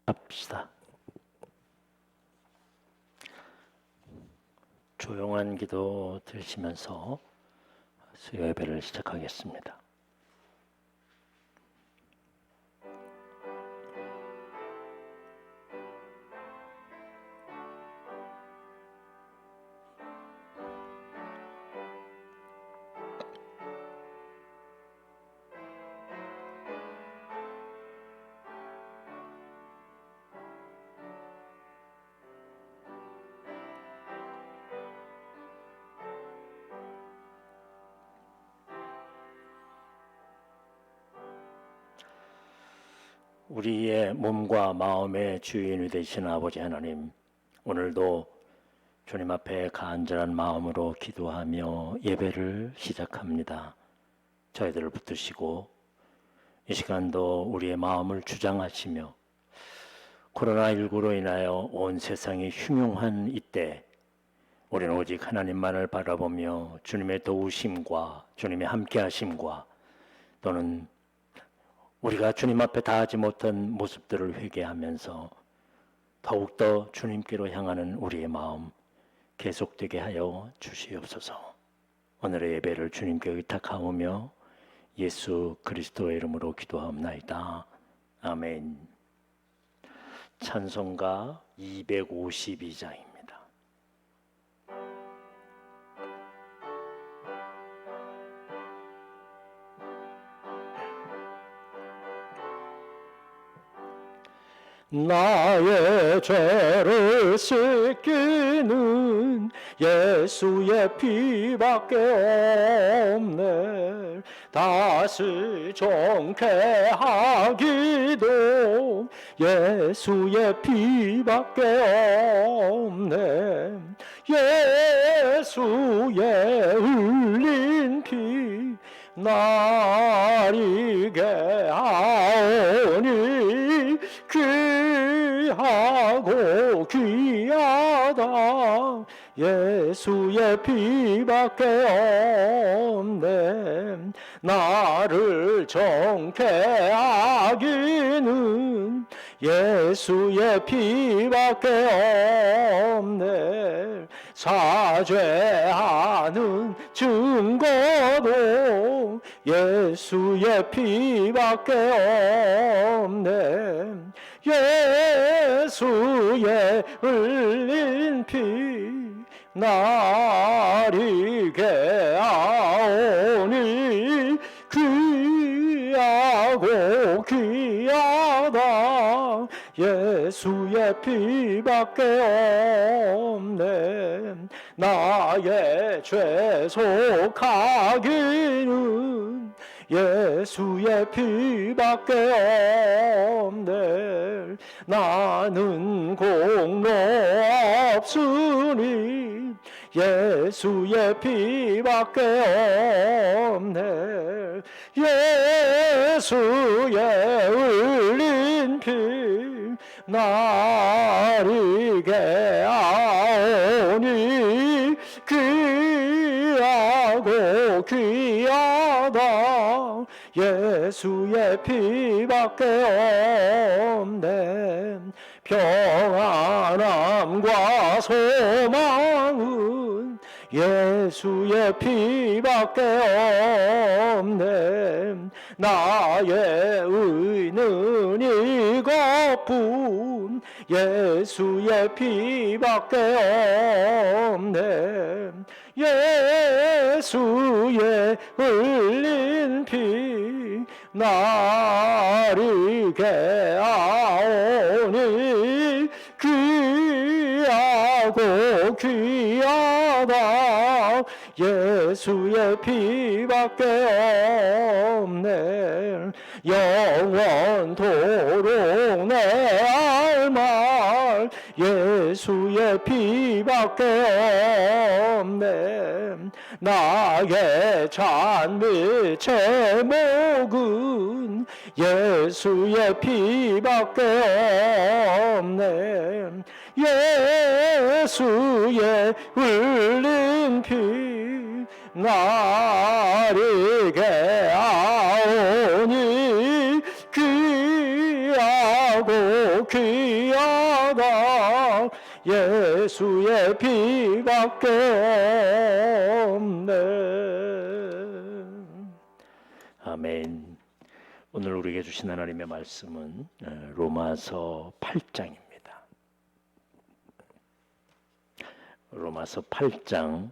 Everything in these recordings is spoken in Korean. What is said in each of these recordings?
합시다. 조용한 기도 드리시면서 수요 예배를 시작하겠습니다. 우리의 몸과 마음의 주인이 되신 아버지 하나님, 오늘도 주님 앞에 간절한 마음으로 기도하며 예배를 시작합니다. 저희들을 붙드시고 이 시간도 우리의 마음을 주장하시며 코로나19로 인하여 온 세상이 흉흉한 이때 우리는 오직 하나님만을 바라보며 주님의 도우심과 주님의 함께하심과 또는 우리가 주님 앞에 다하지 못한 모습들을 회개하면서 더욱더 주님께로 향하는 우리의 마음 계속되게 하여 주시옵소서. 오늘의 예배를 주님께 의탁하오며 예수 그리스도의 이름으로 기도하옵나이다. 아멘. 찬송가 252장입니다. 나의 죄를 씻기는 예수의 피밖에 없네. 다시 정케 하기도 예수의 피밖에 없네. 예수의 흘린 피 나리게 하오니 귀하고 귀하다. 예수의 피밖에 없네. 나를 정케 하기는 예수의 피밖에 없네. 사죄하는 증거도 예수의 피밖에 없네. 예수의 흘린 피 나리게 하오니 귀하고 귀하다. 예수의 피밖에 없네. 나의 죄 속하기는 예수의 피밖에 없네. 나는 공로 없으니 예수의 피밖에 없네. 예수의 흘린 피 나리게 하오니 귀하고 귀하다. 예수의 피밖에 없네. 평안함과 소망은 예수의 피밖에 없네. 나의 의는 이것뿐 예수의 피밖에 없네. 예수의 흘린 피 나리게 하오니 귀하고 귀하다. 예수의 피밖에 없네. 영원토록 내 할 말 예수의 피밖에 없네. 나의 찬미 제목은 예수의 피밖에 없네. 예수의 흘린 피 나리게 하오니 귀하고 귀하다 예수의 피밖에 없네. 아멘. 오늘 우리에게 주신 하나님의 말씀은 로마서 8장입니다. 로마서 8장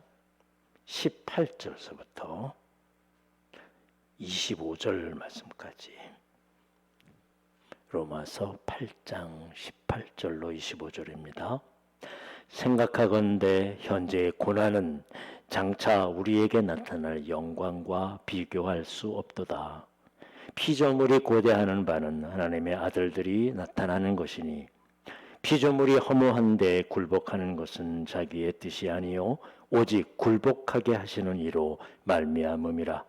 18절서부터 25절 말씀까지. 로마서 8장 18절로 25절입니다. 생각하건대 현재의 고난은 장차 우리에게 나타날 영광과 비교할 수 없도다. 피조물이 고대하는 바는 하나님의 아들들이 나타나는 것이니 피조물이 허무한 데 굴복하는 것은 자기의 뜻이 아니요 오직 굴복하게 하시는 이로 말미암음이라.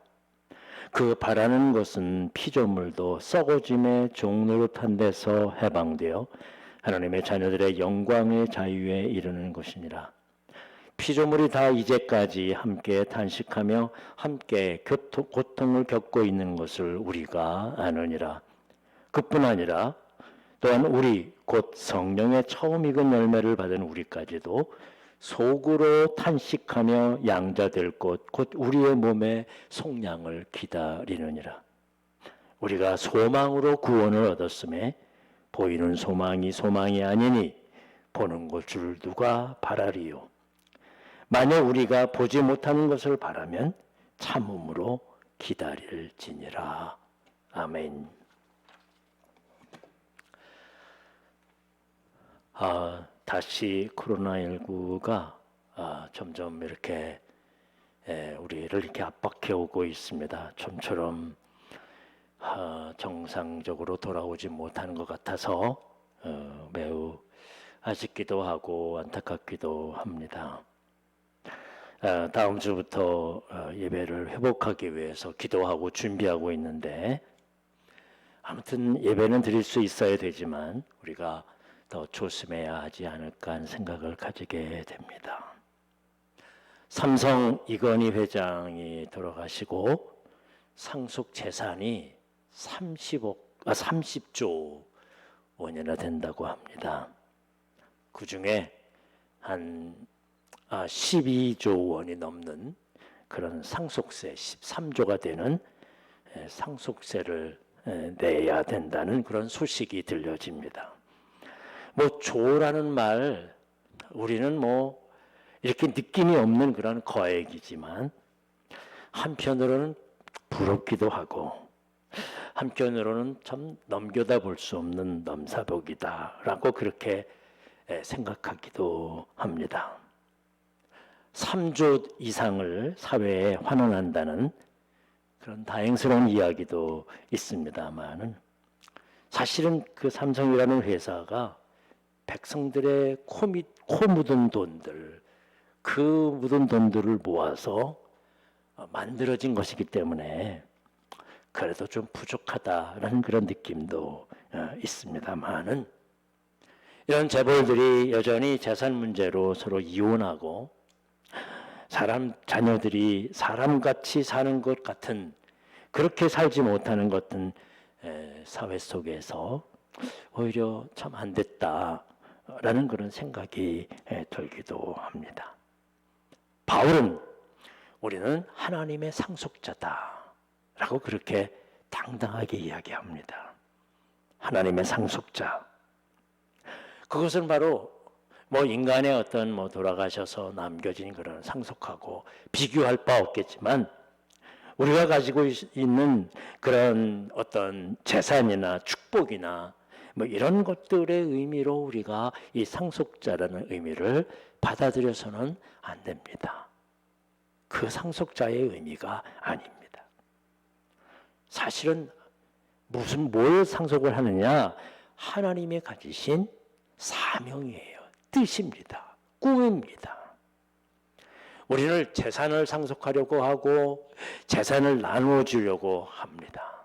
그 바라는 것은 피조물도 썩어짐의 종노릇한 데서 해방되어 하나님의 자녀들의 영광의 자유에 이르는 것이니라. 피조물이 다 이제까지 함께 탄식하며 함께 고통을 겪고 있는 것을 우리가 아느니라. 그뿐 아니라 또한 우리 곧 성령의 처음 익은 열매를 받은 우리까지도 속으로 탄식하며 양자될 것 곧 우리의 몸의 속량을 기다리느니라. 우리가 소망으로 구원을 얻었음에 보이는 소망이 소망이 아니니 보는 것을 누가 바라리요. 만약 우리가 보지 못하는 것을 바라면 참음으로 기다릴지니라. 아멘. 다시 코로나19가 점점 이렇게 우리를 이렇게 압박해 오고 있습니다. 좀처럼 정상적으로 돌아오지 못하는 것 같아서 매우 아쉽기도 하고 안타깝기도 합니다. 다음 주부터 예배를 회복하기 위해서 기도하고 준비하고 있는데 아무튼 예배는 드릴 수 있어야 되지만 우리가 더 조심해야 하지 않을까 하는 생각을 가지게 됩니다. 삼성 이건희 회장이 돌아가시고 상속 재산이 30조 원이나 된다고 합니다. 그 중에 한 12조 원이 넘는 그런 상속세, 13조가 되는 상속세를 내야 된다는 그런 소식이 들려집니다. 조라는 말, 우리는 이렇게 느낌이 없는 그런 거액이지만 한편으로는 부럽기도 하고 한편으로는 참 넘겨다 볼 수 없는 넘사벽이다라고 그렇게 생각하기도 합니다. 3조 이상을 사회에 환원한다는 그런 다행스러운 이야기도 있습니다만은 사실은 그 삼성이라는 회사가 백성들의 코 묻은 돈들, 그 묻은 돈들을 모아서 만들어진 것이기 때문에 그래도 좀 부족하다라는 그런 느낌도 있습니다만은 이런 재벌들이 여전히 재산 문제로 서로 이혼하고 자녀들이 사람같이 사는 것 같은 그렇게 살지 못하는 것은 사회 속에서 오히려 참 안 됐다라는 그런 생각이 들기도 합니다. 바울은 우리는 하나님의 상속자다라고 그렇게 당당하게 이야기합니다. 하나님의 상속자. 그것은 바로 인간의 어떤 돌아가셔서 남겨진 그런 상속하고 비교할 바 없겠지만 우리가 가지고 있는 그런 어떤 재산이나 축복이나 이런 것들의 의미로 우리가 이 상속자라는 의미를 받아들여서는 안 됩니다. 그 상속자의 의미가 아닙니다. 사실은 뭘 상속을 하느냐? 하나님이 가지신 사명이에요. 뜻입니다. 꿈입니다. 우리는 재산을 상속하려고 하고 재산을 나눠주려고 합니다.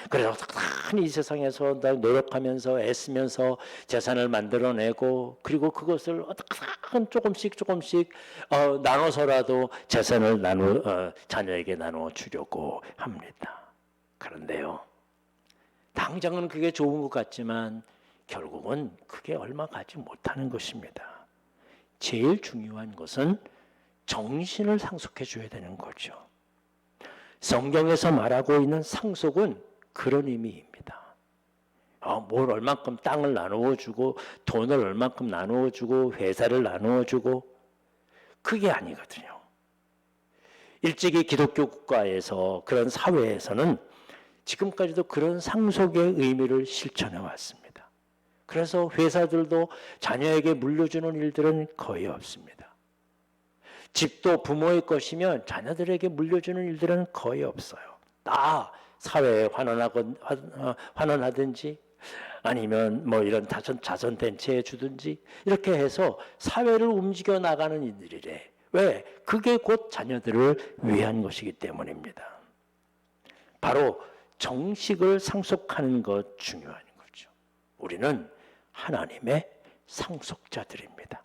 그래서 이 세상에서 노력하면서 애쓰면서 재산을 만들어내고 그리고 그것을 조금씩 나눠서라도 재산을 자녀에게 나눠주려고 합니다. 그런데요, 당장은 그게 좋은 것 같지만 결국은 그게 얼마 가지 못하는 것입니다. 제일 중요한 것은 정신을 상속해 줘야 되는 거죠. 성경에서 말하고 있는 상속은 그런 의미입니다. 뭘 얼만큼 땅을 나누어 주고 돈을 얼만큼 나누어 주고 회사를 나누어 주고 그게 아니거든요. 일찍이 기독교 국가에서 그런 사회에서는 지금까지도 그런 상속의 의미를 실천해 왔습니다. 그래서 회사들도 자녀에게 물려주는 일들은 거의 없습니다. 집도 부모의 것이면 자녀들에게 물려주는 일들은 거의 없어요. 다 사회에 환원하든지 아니면 뭐 이런 자선단체에 주든지 이렇게 해서 사회를 움직여 나가는 일들이래. 왜? 그게 곧 자녀들을 위한 것이기 때문입니다. 바로 정식을 상속하는 것 중요한 거죠. 우리는 하나님의 상속자들입니다.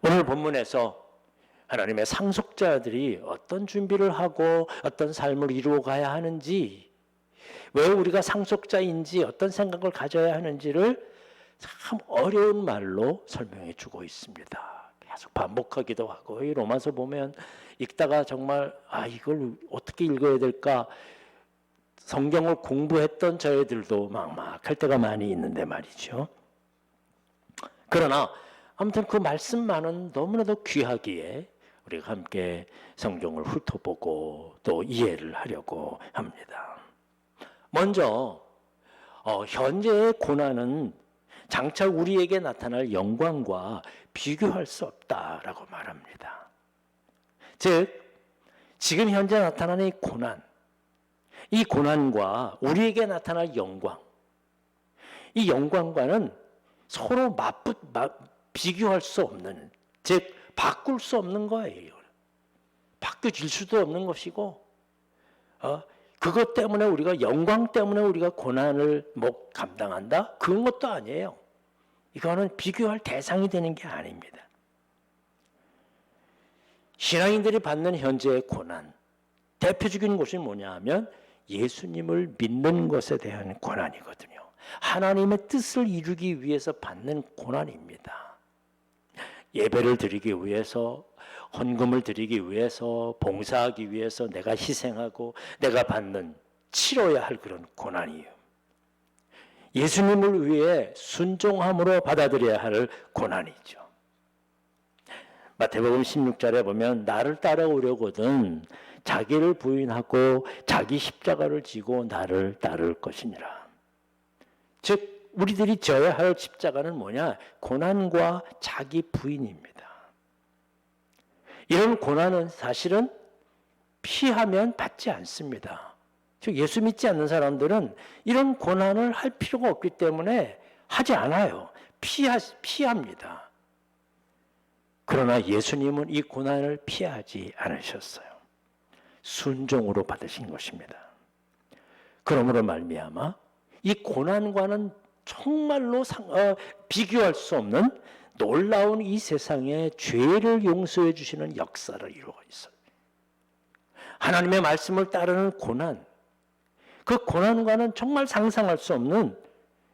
오늘 본문에서 하나님의 상속자들이 어떤 준비를 하고 어떤 삶을 이루어 가야 하는지, 왜 우리가 상속자인지 어떤 생각을 가져야 하는지를 참 어려운 말로 설명해 주고 있습니다. 계속 반복하기도 하고, 이 로마서 보면 읽다가 정말 이걸 어떻게 읽어야 될까, 성경을 공부했던 저희들도 막막할 때가 많이 있는데 말이죠. 그러나 아무튼 그 말씀만은 너무나도 귀하기에 우리가 함께 성경을 훑어보고 또 이해를 하려고 합니다. 먼저 현재의 고난은 장차 우리에게 나타날 영광과 비교할 수 없다라고 말합니다. 즉 지금 현재 나타나는 이 고난과 우리에게 나타날 영광, 이 영광과는 서로 비교할 수 없는, 즉 바꿀 수 없는 거예요. 바뀌어질 수도 없는 것이고, 그것 때문에 우리가 영광 때문에 우리가 고난을 감당한다? 그런 것도 아니에요. 이거는 비교할 대상이 되는 게 아닙니다. 신앙인들이 받는 현재의 고난, 대표적인 것이 뭐냐 하면 예수님을 믿는 것에 대한 고난이거든요. 하나님의 뜻을 이루기 위해서 받는 고난입니다. 예배를 드리기 위해서, 헌금을 드리기 위해서, 봉사하기 위해서 내가 희생하고 내가 치러야 할 그런 고난이에요. 예수님을 위해 순종함으로 받아들여야 할 고난이죠. 마태복음 16절에 보면 나를 따라오려거든 자기를 부인하고 자기 십자가를 지고 나를 따를 것이니라. 즉 우리들이 져야 할 십자가는 뭐냐? 고난과 자기 부인입니다. 이런 고난은 사실은 피하면 받지 않습니다. 즉 예수 믿지 않는 사람들은 이런 고난을 할 필요가 없기 때문에 하지 않아요. 피합니다. 그러나 예수님은 이 고난을 피하지 않으셨어요. 순종으로 받으신 것입니다. 그러므로 말미암아 이 고난과는 정말로 비교할 수 없는 놀라운 이 세상에 죄를 용서해 주시는 역사를 이루고 있어요. 하나님의 말씀을 따르는 고난, 그 고난과는 정말 상상할 수 없는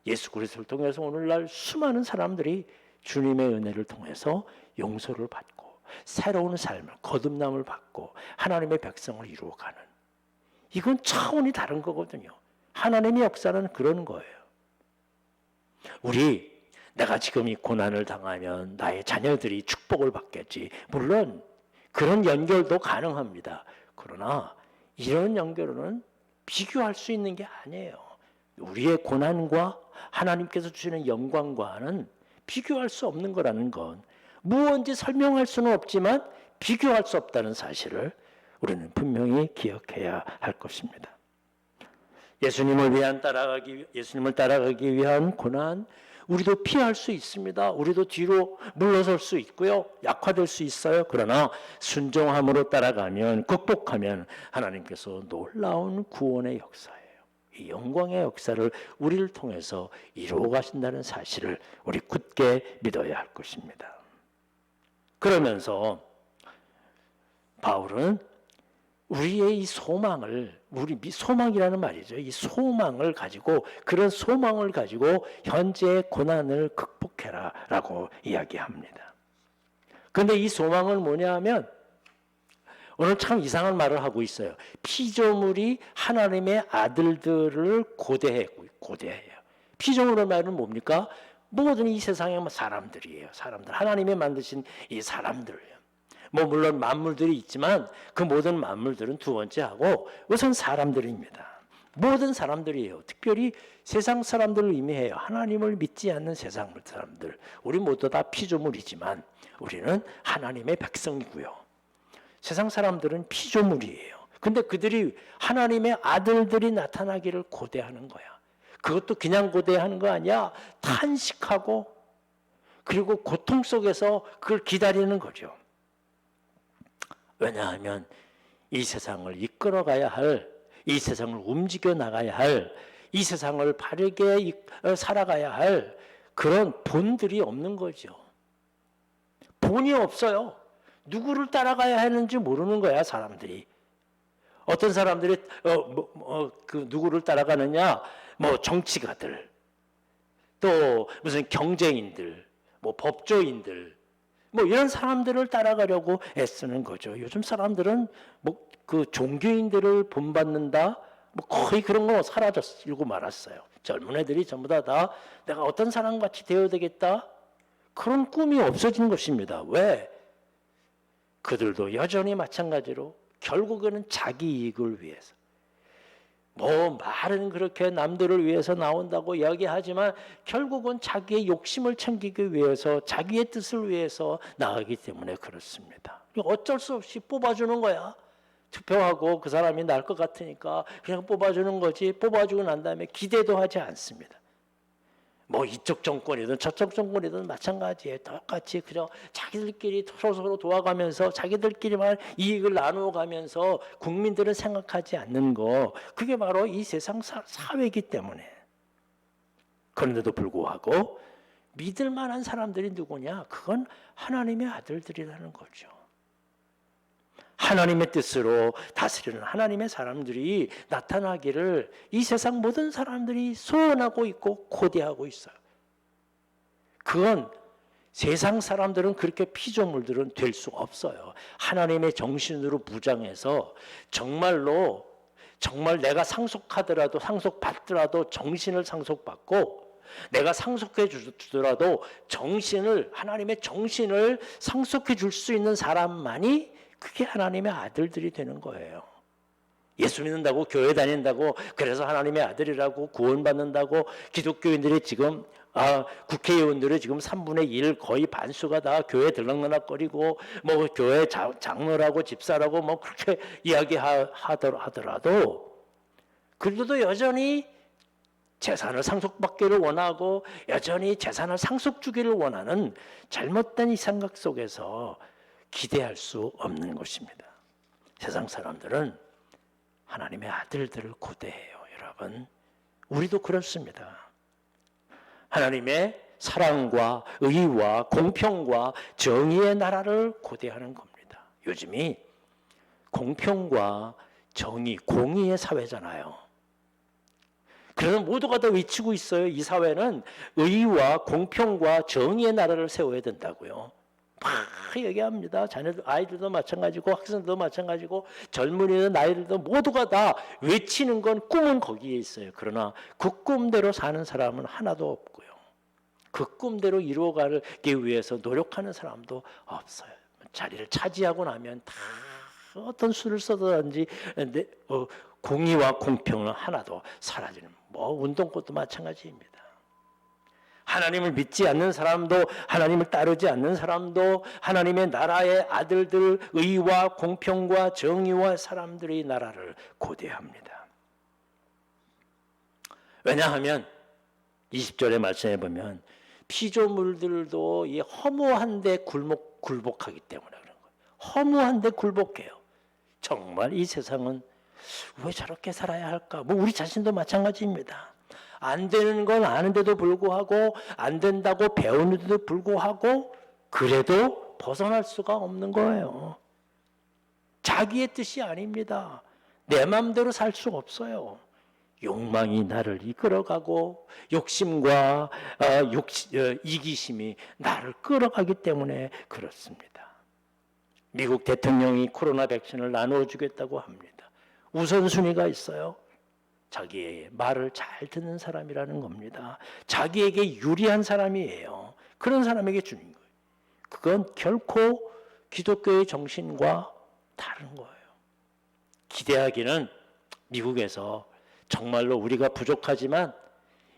예수 그리스도를 통해서 오늘날 수많은 사람들이 주님의 은혜를 통해서 용서를 받고 새로운 삶을, 거듭남을 받고 하나님의 백성을 이루어가는, 이건 차원이 다른 거거든요. 하나님의 역사는 그런 거예요. 내가 지금 이 고난을 당하면 나의 자녀들이 축복을 받겠지. 물론 그런 연결도 가능합니다. 그러나 이런 연결은 비교할 수 있는 게 아니에요. 우리의 고난과 하나님께서 주시는 영광과는 비교할 수 없는 거라는 건 무언지 설명할 수는 없지만 비교할 수 없다는 사실을 우리는 분명히 기억해야 할 것입니다. 예수님을 따라가기 위한 고난, 우리도 피할 수 있습니다. 우리도 뒤로 물러설 수 있고요. 약화될 수 있어요. 그러나 순종함으로 따라가면, 극복하면 하나님께서 놀라운 구원의 역사예요. 이 영광의 역사를 우리를 통해서 이루어 가신다는 사실을 우리 굳게 믿어야 할 것입니다. 그러면서 바울은 우리의 이 소망을, 소망이라는 말이죠. 이 소망을 가지고, 그런 소망을 가지고 현재의 고난을 극복해라 라고 이야기합니다. 그런데 이 소망은 뭐냐 하면, 오늘 참 이상한 말을 하고 있어요. 피조물이 하나님의 아들들을 고대해요. 피조물의 말은 뭡니까? 모든 이 세상의 사람들이에요. 사람들. 하나님이 만드신 이 사람들이에요. 물론 만물들이 있지만 그 모든 만물들은 두 번째 하고 우선 사람들입니다. 모든 사람들이에요. 특별히 세상 사람들을 의미해요. 하나님을 믿지 않는 세상 사람들. 우리 모두 다 피조물이지만 우리는 하나님의 백성이고요. 세상 사람들은 피조물이에요. 근데 그들이 하나님의 아들들이 나타나기를 고대하는 거야. 그것도 그냥 고대하는 거 아니야. 탄식하고 그리고 고통 속에서 그걸 기다리는 거죠. 왜냐하면 이 세상을 이끌어가야 할, 이 세상을 움직여 나가야 할, 이 세상을 바르게 살아가야 할 그런 본들이 없는 거죠. 본이 없어요. 누구를 따라가야 하는지 모르는 거야, 사람들이. 어떤 사람들이 그 누구를 따라가느냐? 정치가들, 또 무슨 경제인들, 법조인들, 이런 사람들을 따라가려고 애쓰는 거죠. 요즘 사람들은 그 종교인들을 본받는다, 거의 그런 거 사라졌고 말았어요. 젊은 애들이 전부 다 내가 어떤 사람같이 되어야 되겠다, 그런 꿈이 없어진 것입니다. 왜? 그들도 여전히 마찬가지로 결국에는 자기 이익을 위해서, 말은 그렇게 남들을 위해서 나온다고 이야기하지만 결국은 자기의 욕심을 챙기기 위해서, 자기의 뜻을 위해서 나가기 때문에 그렇습니다. 어쩔 수 없이 뽑아주는 거야. 투표하고 그 사람이 날 것 같으니까 그냥 뽑아주는 거지, 뽑아주고 난 다음에 기대도 하지 않습니다. 이쪽 정권이든 저쪽 정권이든 마찬가지예요. 똑같이 그저 자기들끼리 서로 도와가면서 자기들끼리만 이익을 나누어 가면서 국민들은 생각하지 않는 거, 그게 바로 이 세상 사회이기 때문에. 그런데도 불구하고 믿을 만한 사람들이 누구냐? 그건 하나님의 아들들이라는 거죠. 하나님의 뜻으로 다스리는 하나님의 사람들이 나타나기를 이 세상 모든 사람들이 소원하고 있고 고대하고 있어요. 그건 세상 사람들은, 그렇게 피조물들은 될 수 없어요. 하나님의 정신으로 무장해서 정말 내가 상속받더라도 정신을 상속받고, 내가 상속해 주더라도 하나님의 정신을 상속해 줄 수 있는 사람만이 그게 하나님의 아들들이 되는 거예요. 예수 믿는다고, 교회 다닌다고, 그래서 하나님의 아들이라고 구원받는다고 기독교인들이 지금, 국회의원들이 지금 3분의 1 거의 반수가 다 교회 들락날락거리고 교회 장로라고 집사라고 그렇게 이야기하더라도 그들도 여전히 재산을 상속받기를 원하고 여전히 재산을 상속 주기를 원하는 잘못된 이 생각 속에서 기대할 수 없는 것입니다. 세상 사람들은 하나님의 아들들을 고대해요. 여러분, 우리도 그렇습니다. 하나님의 사랑과 의와 공평과 정의의 나라를 고대하는 겁니다. 요즘이 공평과 정의, 공의의 사회잖아요. 그래서 모두가 다 외치고 있어요. 이 사회는 의와 공평과 정의의 나라를 세워야 된다고요. 막 얘기합니다. 아이들도 마찬가지고 학생들도 마찬가지고 젊은이든 나이들도 모두가 다 외치는 건, 꿈은 거기에 있어요. 그러나 그 꿈대로 사는 사람은 하나도 없고요. 그 꿈대로 이루어가기 위해서 노력하는 사람도 없어요. 자리를 차지하고 나면 다 어떤 수를 써든지 공의와 공평은 하나도 사라지는, 운동권도 마찬가지입니다. 하나님을 믿지 않는 사람도, 하나님을 따르지 않는 사람도 하나님의 나라의 아들들, 의와 공평과 정의와 사람들의 나라를 고대합니다. 왜냐하면 20절의 말씀에 보면 피조물들도 이 허무한데 굴복하기 때문에 그런 거예요. 허무한데 굴복해요. 정말 이 세상은 왜 저렇게 살아야 할까? 우리 자신도 마찬가지입니다. 안 되는 건 아는데도 불구하고, 안 된다고 배우는데도 불구하고, 그래도 벗어날 수가 없는 거예요. 자기의 뜻이 아닙니다. 내 마음대로 살 수 없어요. 욕망이 나를 이끌어가고 욕심과 이기심이 나를 끌어가기 때문에 그렇습니다. 미국 대통령이 코로나 백신을 나누어 주겠다고 합니다. 우선순위가 있어요. 자기의 말을 잘 듣는 사람이라는 겁니다. 자기에게 유리한 사람이에요. 그런 사람에게 주는 거예요. 그건 결코 기독교의 정신과 다른 거예요. 기대하기는 미국에서 정말로 우리가 부족하지만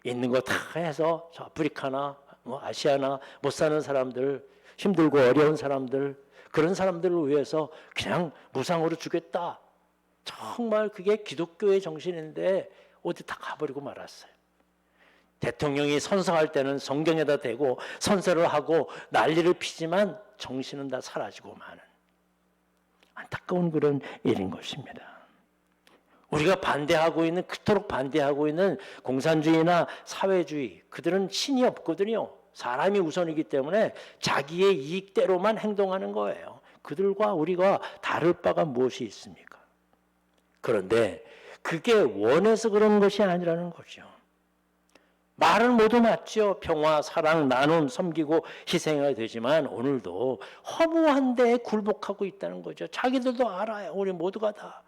있는 거 다 해서 아프리카나 아시아나 못 사는 사람들, 힘들고 어려운 사람들, 그런 사람들을 위해서 그냥 무상으로 주겠다. 정말 그게 기독교의 정신인데 어디 다 가버리고 말았어요. 대통령이 선서할 때는 성경에다 대고 선서를 하고 난리를 피지만 정신은 다 사라지고 마는 안타까운 그런 일인 것입니다. 우리가 반대하고 있는, 그토록 반대하고 있는 공산주의나 사회주의, 그들은 신이 없거든요. 사람이 우선이기 때문에 자기의 이익대로만 행동하는 거예요. 그들과 우리가 다를 바가 무엇이 있습니까? 그런데 그게 원해서 그런 것이 아니라는 거죠. 말은 모두 맞죠. 평화, 사랑, 나눔, 섬기고 희생해야 되지만 오늘도 허무한 데에 굴복하고 있다는 거죠. 자기들도 알아요. 우리 모두가 다.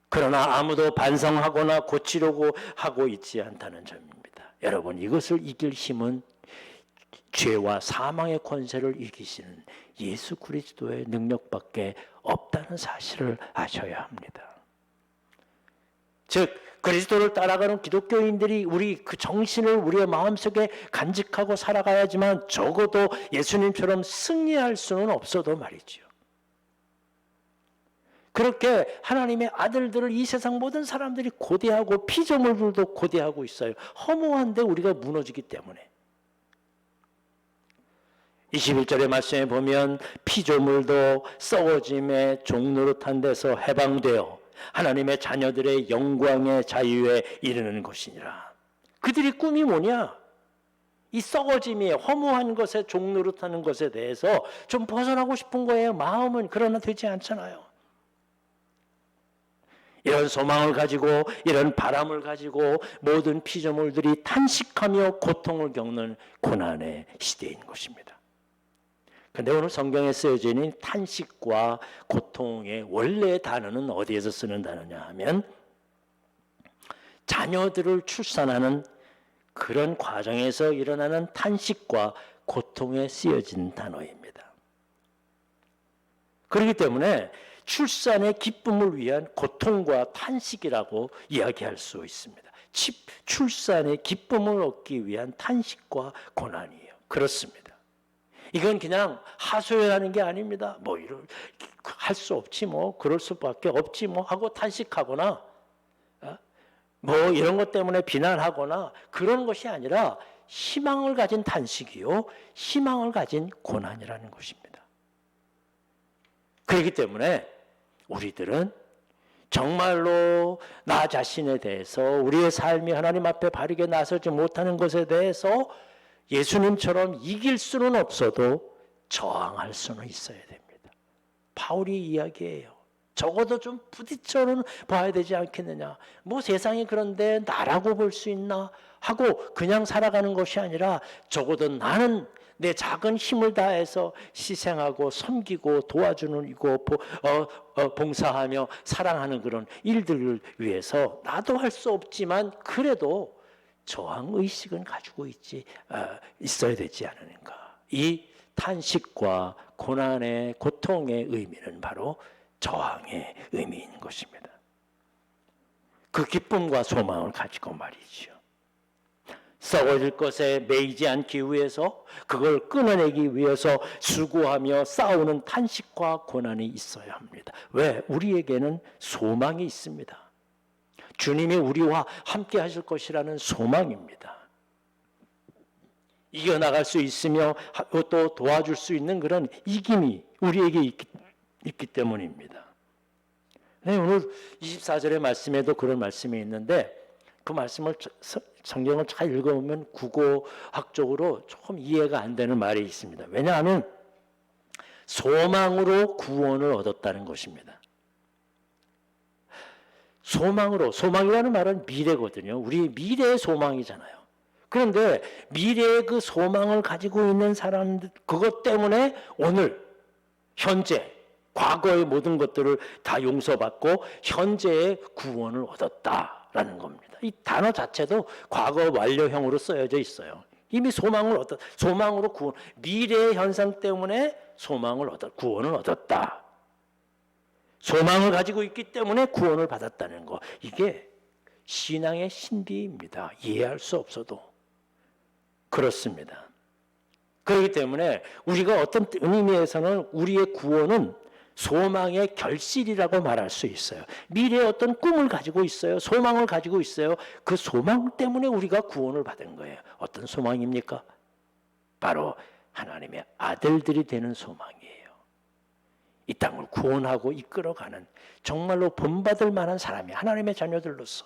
그러나 아무도 반성하거나 고치려고 하고 있지 않다는 점입니다. 여러분, 이것을 이길 힘은 죄와 사망의 권세를 이기시는 예수 그리스도의 능력밖에 없다는 사실을 아셔야 합니다. 즉 그리스도를 따라가는 기독교인들이 우리 그 정신을 우리의 마음속에 간직하고 살아가야지만 적어도 예수님처럼 승리할 수는 없어도 말이죠. 그렇게 하나님의 아들들을 이 세상 모든 사람들이 고대하고 피조물들도 고대하고 있어요. 허무한데 우리가 무너지기 때문에. 21절의 말씀에 보면 피조물도 썩어짐의 종노릇한 데서 해방되어 하나님의 자녀들의 영광의 자유에 이르는 것이니라. 그들이 꿈이 뭐냐? 이 썩어짐이 허무한 것에 종노릇하는 것에 대해서 좀 벗어나고 싶은 거예요. 마음은. 그러나 되지 않잖아요. 이런 소망을 가지고 이런 바람을 가지고 모든 피조물들이 탄식하며 고통을 겪는 고난의 시대인 것입니다. 그런데 오늘 성경에 쓰여져 있는 탄식과 고통의 원래의 단어는 어디에서 쓰는 단어냐 하면 자녀들을 출산하는 그런 과정에서 일어나는 탄식과 고통에 쓰여진 단어입니다. 그렇기 때문에 출산의 기쁨을 위한 고통과 탄식이라고 이야기할 수 있습니다. 출산의 기쁨을 얻기 위한 탄식과 고난이에요. 그렇습니다. 이건 그냥 하소연하는 게 아닙니다. 뭐 이럴 할 수 없지 뭐 그럴 수밖에 없지 뭐 하고 탄식하거나 뭐 이런 것 때문에 비난하거나 그런 것이 아니라 희망을 가진 탄식이요, 희망을 가진 고난이라는 것입니다. 그렇기 때문에 우리들은 정말로 나 자신에 대해서 우리의 삶이 하나님 앞에 바르게 나서지 못하는 것에 대해서 예수님처럼 이길 수는 없어도 저항할 수는 있어야 됩니다. 바울이 이야기해요. 적어도 좀 부딪혀는 봐야 되지 않겠느냐. 뭐 세상이 그런데 나라고 볼 수 있나 하고 그냥 살아가는 것이 아니라 적어도 나는 내 작은 힘을 다해서 희생하고 섬기고 도와주는 이고 봉사하며 사랑하는 그런 일들을 위해서 나도 할 수 없지만 그래도 저항의식은 가지고 있어야 되지 않는가. 이 탄식과 고난의 고통의 의미는 바로 저항의 의미인 것입니다. 그 기쁨과 소망을 가지고 말이죠. 썩어질 것에 매이지 않기 위해서 그걸 끊어내기 위해서 수고하며 싸우는 탄식과 고난이 있어야 합니다. 왜? 우리에게는 소망이 있습니다. 주님이 우리와 함께 하실 것이라는 소망입니다. 이겨나갈 수 있으며 또 도와줄 수 있는 그런 이김이 우리에게 있기 때문입니다. 네, 오늘 24절의 말씀에도 그런 말씀이 있는데 그 말씀을 성경을 잘 읽어보면 국어학적으로 조금 이해가 안 되는 말이 있습니다. 왜냐하면 소망으로 구원을 얻었다는 것입니다. 소망이라는 말은 미래거든요. 우리 미래의 소망이잖아요. 그런데 미래의 그 소망을 가지고 있는 사람들, 그것 때문에 오늘, 현재, 과거의 모든 것들을 다 용서받고 현재의 구원을 얻었다라는 겁니다. 이 단어 자체도 과거 완료형으로 쓰여져 있어요. 이미 소망으로 구원, 미래의 현상 때문에 구원을 얻었다. 소망을 가지고 있기 때문에 구원을 받았다는 거. 이게 신앙의 신비입니다. 이해할 수 없어도. 그렇습니다. 그렇기 때문에 우리가 어떤 의미에서는 우리의 구원은 소망의 결실이라고 말할 수 있어요. 미래의 어떤 꿈을 가지고 있어요. 소망을 가지고 있어요. 그 소망 때문에 우리가 구원을 받은 거예요. 어떤 소망입니까? 바로 하나님의 아들들이 되는 소망이에요. 이 땅을 구원하고 이끌어가는 정말로 본받을 만한 사람이 하나님의 자녀들로서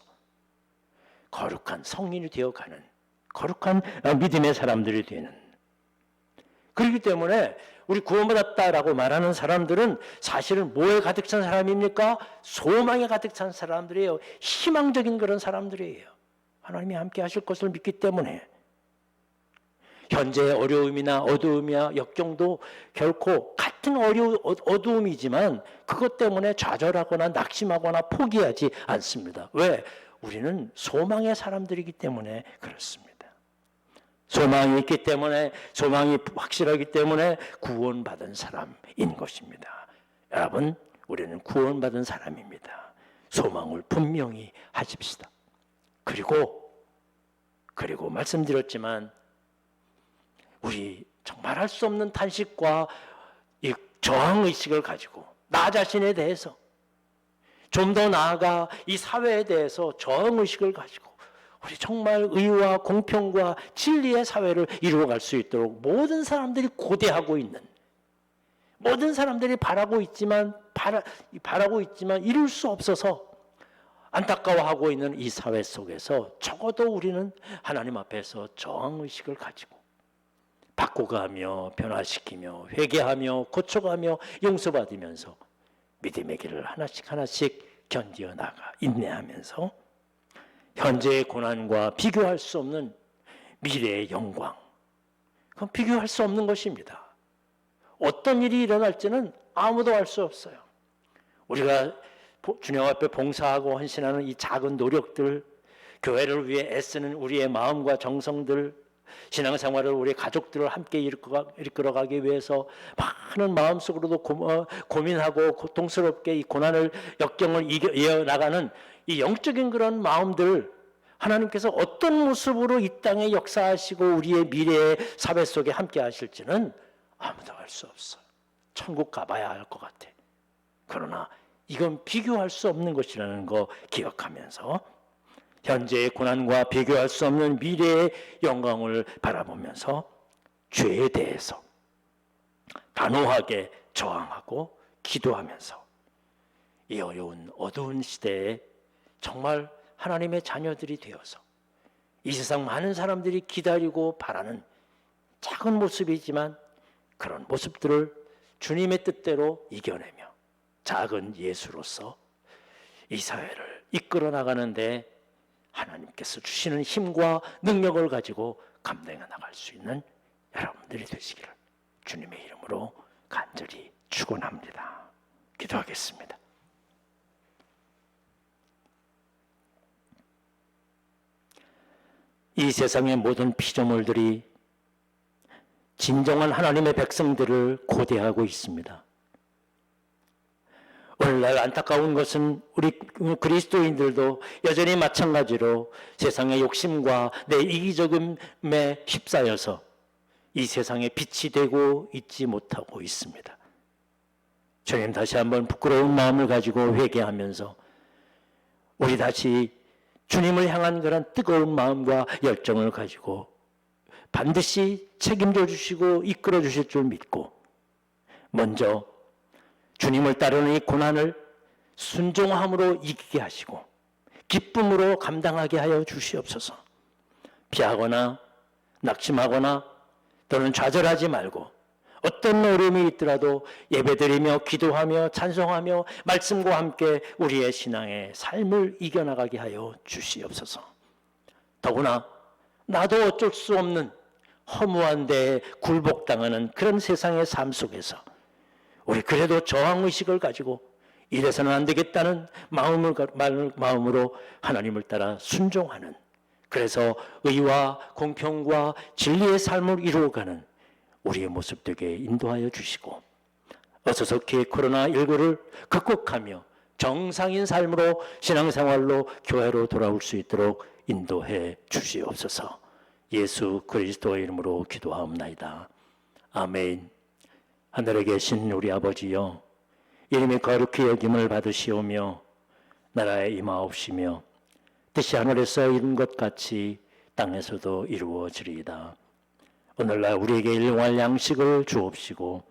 거룩한 성인이 되어가는 거룩한 믿음의 사람들이 되는. 그렇기 때문에 우리 구원받았다라고 말하는 사람들은 사실은 뭐에 가득 찬 사람입니까? 소망에 가득 찬 사람들이에요. 희망적인 그런 사람들이에요. 하나님이 함께 하실 것을 믿기 때문에 현재의 어려움이나 어두움이나 역경도 결코 같은 어두움이지만 그것 때문에 좌절하거나 낙심하거나 포기하지 않습니다. 왜? 우리는 소망의 사람들이기 때문에 그렇습니다. 소망이 있기 때문에, 소망이 확실하기 때문에 구원받은 사람인 것입니다. 여러분, 우리는 구원받은 사람입니다. 소망을 분명히 하십시다. 그리고 말씀드렸지만 우리 정말 할 수 없는 탄식과 이 저항의식을 가지고 나 자신에 대해서 좀 더 나아가 이 사회에 대해서 저항의식을 가지고 우리 정말 의와 공평과 진리의 사회를 이루어갈 수 있도록 모든 사람들이 고대하고 있는, 모든 사람들이 바라고 있지만 이룰 수 없어서 안타까워하고 있는 이 사회 속에서 적어도 우리는 하나님 앞에서 저항의식을 가지고 바꿔가며 변화시키며 회개하며 고쳐가며 용서받으면서 믿음의 길을 하나씩 견디어 나가 인내하면서 현재의 고난과 비교할 수 없는 미래의 영광, 그건 비교할 수 없는 것입니다. 어떤 일이 일어날지는 아무도 알 수 없어요. 우리가 주님 앞에 봉사하고 헌신하는 이 작은 노력들, 교회를 위해 애쓰는 우리의 마음과 정성들, 신앙생활을 우리 가족들을 함께 이끌어가기 위해서 많은 마음속으로도 고민하고 고통스럽게 이 고난을 역경을 이어나가는 이 영적인 그런 마음들, 하나님께서 어떤 모습으로 이 땅에 역사하시고 우리의 미래의 사회 속에 함께 하실지는 아무도 알 수 없어요. 천국 가봐야 할 것 같아. 그러나 이건 비교할 수 없는 것이라는 거 기억하면서 현재의 고난과 비교할 수 없는 미래의 영광을 바라보면서 죄에 대해서 단호하게 저항하고 기도하면서 이 어두운 시대에 정말 하나님의 자녀들이 되어서 이 세상 많은 사람들이 기다리고 바라는 작은 모습이지만 그런 모습들을 주님의 뜻대로 이겨내며 작은 예수로서 이 사회를 이끌어 나가는데 하나님께서 주시는 힘과 능력을 가지고 감당해 나갈 수 있는 여러분들이 되시기를 주님의 이름으로 간절히 축원합니다. 기도하겠습니다. 이 세상의 모든 피조물들이 진정한 하나님의 백성들을 고대하고 있습니다. 오늘날 안타까운 것은 우리 그리스도인들도 여전히 마찬가지로 세상의 욕심과 내 이기적임에 휩싸여서 이 세상에 빛이 되고 있지 못하고 있습니다. 주님, 다시 한번 부끄러운 마음을 가지고 회개하면서 우리 다시 주님을 향한 그런 뜨거운 마음과 열정을 가지고 반드시 책임져 주시고 이끌어 주실 줄 믿고 먼저 주님을 따르는 이 고난을 순종함으로 이기게 하시고 기쁨으로 감당하게 하여 주시옵소서. 피하거나 낙심하거나 또는 좌절하지 말고 어떤 어려움이 있더라도 예배드리며 기도하며 찬송하며 말씀과 함께 우리의 신앙의 삶을 이겨나가게 하여 주시옵소서. 더구나 나도 어쩔 수 없는 허무한 데에 굴복당하는 그런 세상의 삶 속에서 우리 그래도 저항의식을 가지고 이래서는 안 되겠다는 마음으로 하나님을 따라 순종하는, 그래서 의와 공평과 진리의 삶을 이루어가는 우리의 모습 되게 인도하여 주시고, 어서속히 코로나19를 극복하며 정상인 삶으로 신앙생활로 교회로 돌아올 수 있도록 인도해 주시옵소서. 예수 그리스도의 이름으로 기도하옵나이다. 아멘. 하늘에 계신 우리 아버지여, 이름이 거룩히 여김을 받으시오며 나라에 임하옵시며 뜻이 하늘에서 이룬 것 같이 땅에서도 이루어지리이다. 오늘날 우리에게 일용할 양식을 주옵시고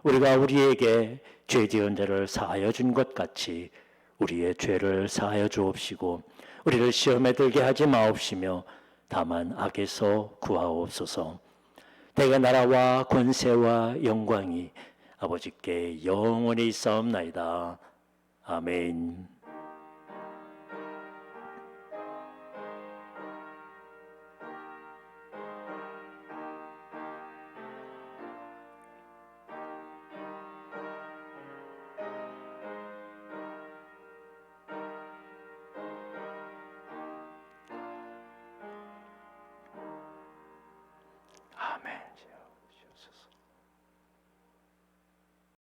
우리가 우리에게 죄 지은 자를 사하여 준 것 같이 우리의 죄를 사하여 주옵시고 우리를 시험에 들게 하지 마옵시며 다만 악에서 구하옵소서. 내가 나라와 권세와 영광이 아버지께 영원히 있사옵나이다. 아멘.